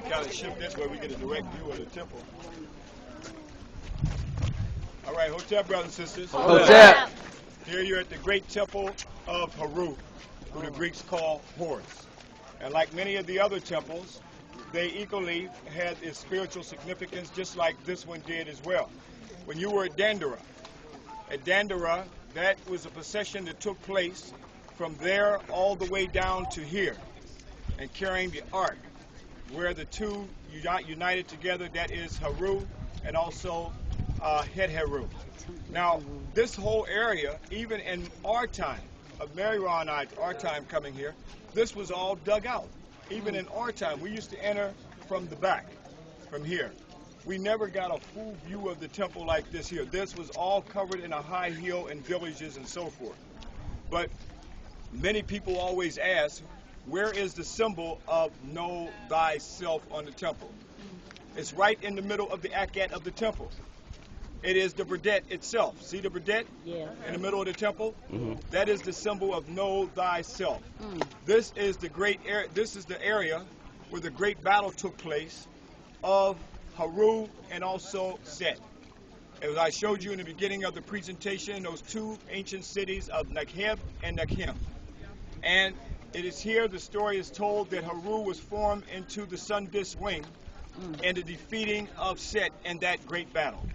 kind of shift this way, we get a direct view of the temple. All right, hotel, brothers and sisters. Hotel. Here you're at the great temple of Heru, who the Greeks call Horus. And like many of the other temples, they equally had its spiritual significance, just like this one did as well. When you were at Dandara, that was a procession that took place from there all the way down to here, and carrying the ark, where the two united together, that is Heru and also Heru. Now, this whole area, even in our time, of Mary Ra and our time coming here, this was all dug out. Even in our time, we used to enter from the back, from here. We never got a full view of the temple like this here. This was all covered in a high hill and villages and so forth. But many people always ask, where is the symbol of know thyself on the temple? It's right in the middle of the akat of the temple. It is the bradet itself. See the bradet? Yeah. In the middle of the temple? Mm-hmm. That is the symbol of know thyself. This is the great area. This is the area where the great battle took place of Heru and also Set. As I showed you in the beginning of the presentation, those two ancient cities of Nekheb and Nekhem. And it is here the story is told that Heru was formed into the sun disk wing and the defeating of Set in that great battle.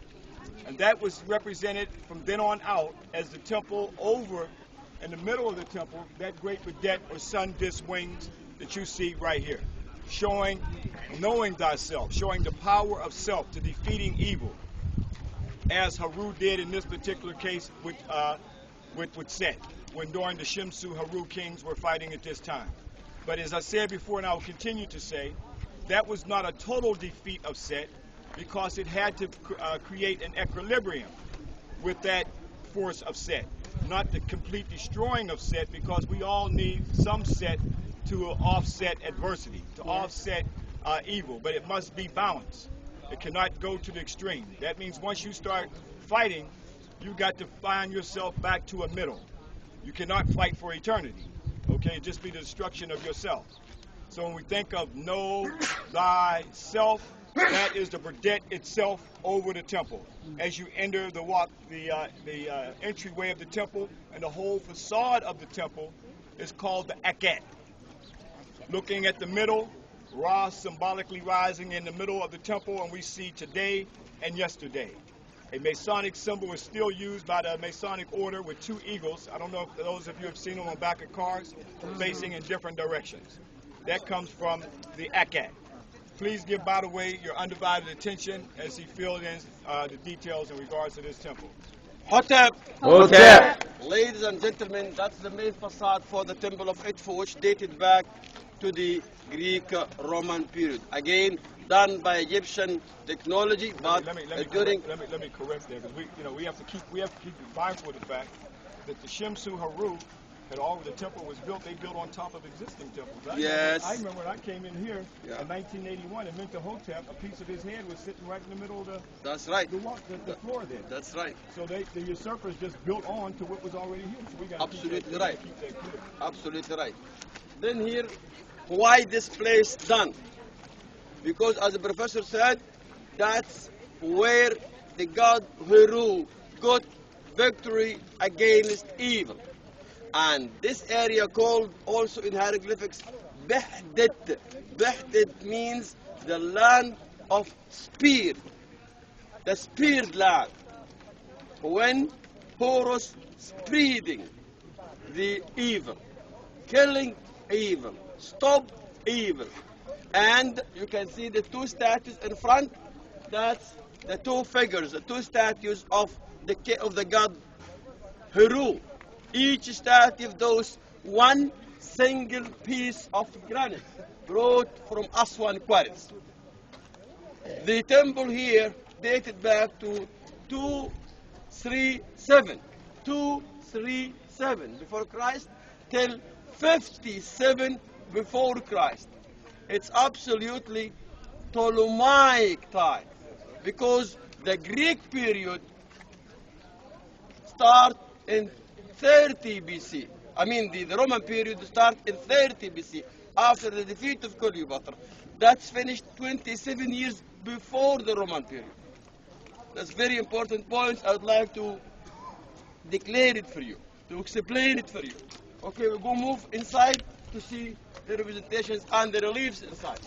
And that was represented from then on out as the temple over in the middle of the temple, that great bradet or sun disk wings that you see right here, showing knowing thyself, showing the power of self to defeating evil, as Heru did in this particular case with Set, when during the Shimsu Heru kings were fighting at this time. But as I said before, and I will continue to say, that was not a total defeat of Set, because it had to create an equilibrium with that force of Set. Not the complete destroying of Set, because we all need some Set to offset adversity, to offset evil, but it must be balanced. It cannot go to the extreme. That means once you start fighting, you got to find yourself back to a middle. You cannot fight for eternity, okay? It just be the destruction of yourself. So when we think of know thyself, that is the bradet itself over the temple. As you enter the entryway of the temple, and the whole facade of the temple is called the akat. Looking at the middle, Ra symbolically rising in the middle of the temple, and we see today and yesterday. A Masonic symbol is still used by the Masonic order with two eagles. I don't know if those of you have seen them on the back of cars, facing in different directions. That comes from the akat. Please give, by the way, your undivided attention as he filled in the details in regards to this temple. Hotep. Hotep. Ladies and gentlemen, that's the main facade for the temple of Edfu, which dated back to the Greek-Roman period. Again, done by Egyptian technology, but let me correct there, because we have to keep mindful of the fact that the Shimsu Heru, that all of the temple was built, they built on top of existing temples. I remember when I came in here in 1981 and went to Hotep, a piece of his head was sitting right in the middle of the That's right. The floor there. That's right. So the usurpers just built on to what was already here. So we got Absolutely right. keep that clear. Absolutely right. Then here, why this place done? Because as the professor said, that's where the god Heru got victory against evil. And this area called also in hieroglyphics Behdet. Behdet means the land of spear, the speared land. When Horus spreading the evil, killing evil, stop evil. And you can see the two statues in front. That's the two figures, the two statues of the god Heru. Each statue of those one single piece of granite brought from Aswan quarries. The temple here dated back to 237 before Christ till 57 before Christ. It's absolutely Ptolemaic time, because the Greek period start in 30 BC. I mean, the Roman period start in 30 BC. after the defeat of Cleopatra. That's finished 27 years before the Roman period. That's very important points. I would like to declare it for you, to explain it for you. Okay, we'll go move inside to see the representations and the reliefs inside.